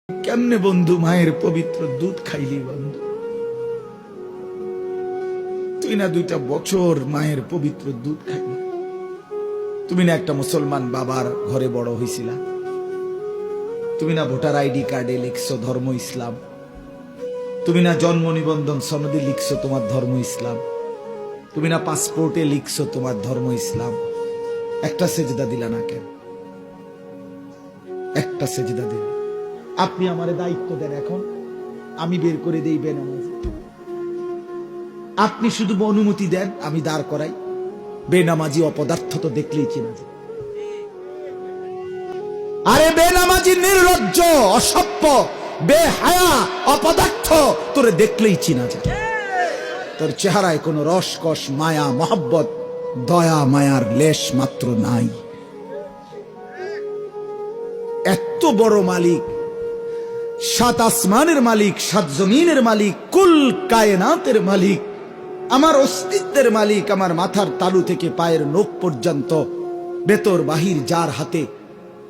কেমনে বন্ধু মায়ের পবিত্র দুধ খাইলি বন্ধু? তুই না 2টা বছর মায়ের পবিত্র দুধ খাইলি। তুমি না একটা মুসলমান বাবার ঘরে বড় হইছিলা। তুমি না ভোটার আইডি কার্ডে লিখছো ধর্ম ইসলাম। তুমি না জন্ম নিবন্ধন সনদে লিখছো তোমার ধর্ম ইসলাম। তুমি না পাসপোর্টে লিখছো তোমার ধর্ম ইসলাম। একটা সেজদা দিলা না কেন? একটা সেজদা দিল। আপনি আমারে দায়িত্ব দেন, এখন আমি বের করে দেই বেনামাজি। আপনি শুধু অনুমতি দেন, আমি দাঁড় করাই। বেনামাজি অপদার্থ তো দেখলেই চেনা যায়। আরে বেনামাজি নির্লজ্জ, অসভ্য, বেহায়া, অপদার্থ তোরে দেখলেই চেনা যায়। তোর চেহারায় কোনো রসকস, মায়া, মহব্বত, দয়া মায়ার লেশ মাত্র নাই। এত বড় মালিক, 7 আসমানের মালিক, 7 জমিনের মালিক, কুল কায়নাতের মালিক, আমার অস্তিত্বের মালিক, আমার মাথার তালু থেকে পায়ের নখ পর্যন্ত ভেতর বাহির যার হাতে,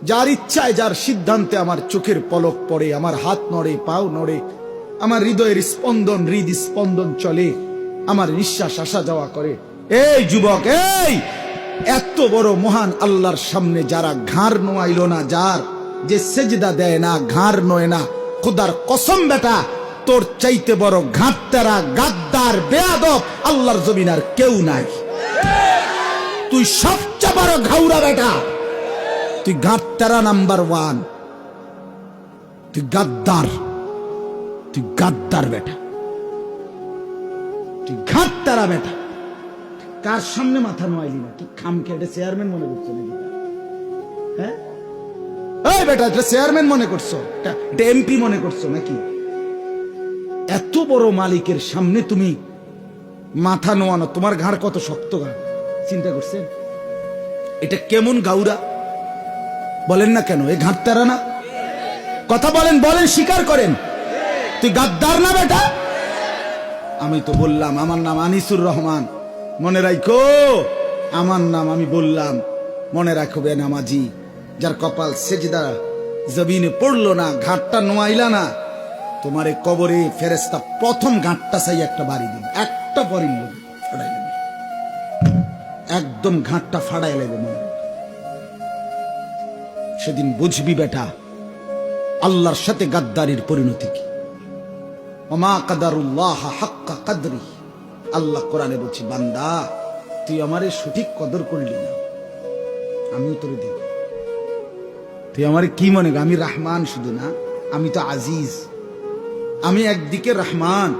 যার ইচ্ছায়, যার সিদ্ধান্তে আমার চোখের পলক পড়ে, আমার হাত নড়ে, পাও নড়ে, আমার হৃদয়ের স্পন্দন, হৃদস্পন্দন চলে, আমার নিঃশ্বাস আসা যাওয়া করে। এই যুবক, এই এত বড় মহান আল্লাহর সামনে যারা ঘাড় নোয়াইল না, যার যে সেজদা দেয় না, ঘাড় নয় না, খোদার কসম বেটা, তোর চাইতে বড় ঘাটতারা, গাদ্দার, বেয়াদব আল্লাহর জমিন আর কেউ নাই। তুই সবচেয়ে বড় ঘাউরা বেটা, তুই ঘাটতারা নাম্বার 1, তুই গাদ্দার, তুই গাদ্দার বেটা, তুই ঘাটতারা বেটা। কার সামনে মাথা নোয়াইলি না? তুই খামকে এটা চেয়ারম্যান মনে করছো নাকি? হ্যাঁ এই বেটা, এটা চেয়ারম্যান মনে করছো? এটা এমপি মনে করছো নাকি? এত বড় মালিকের সামনে তুমি মাথা নোয়ানো, তোমার ঘাড় কত শক্ত ঘাড়, চিন্তা করছেন? এটা কেমন গাউরা বলেন না কেন? এ ঘাটতারা না? কথা বলেন, বলেন, স্বীকার করেন। তুই গাদ্দার না বেটা? আমি তো বললাম আমার নাম আনিসুর রহমান, মনে রাখো আমার নাম। আমি বললাম মনে রাখো বেনামাজি, যার কপাল সেজদা জমিনে পড়লো না, ঘাটটা নোয়াইলা না, তোমার এই কবরে ফেরেশতা প্রথম ঘাটটা চাই একটা বাড়ি দিন, একটা পরিল ফাড়াই লাগবে, একদম ঘাটটা ফাড়াই লাগবে। সেদিন বুঝবি বেটা আল্লাহর সাথে গাদ্দারির পরিণতি কি। ওমা কাদারুল্লাহ হাক্কা কদরি, আল্লাহ কোরআনে বলছি, বান্দা তুই আমারে সঠিক কদর করলি না, আমিও তোরে দেব। তুই আমারে কি মনে কর? আমি রহমান শুধু না, আমি তো আজিজ। আমি একদিকে রহমান,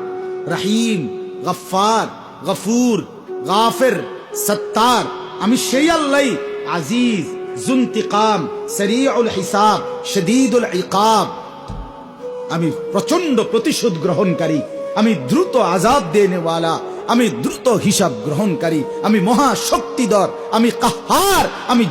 রহিম, গফফার, গফুর, গাফির, সত্তার। আমি সেই আল্লাহ, আজিজ, যুন্তিকাম, সরিউল হিসাব, শদীদুল ইকাব। আমি প্রচন্ড প্রতিশোধ গ্রহণকারী, আমি দ্রুত আযাব দেনেওয়ালা, আমি দ্রুত হিসাব গ্রহণকারী, আমি মহাশক্তিধর, আমি কাহার, আমি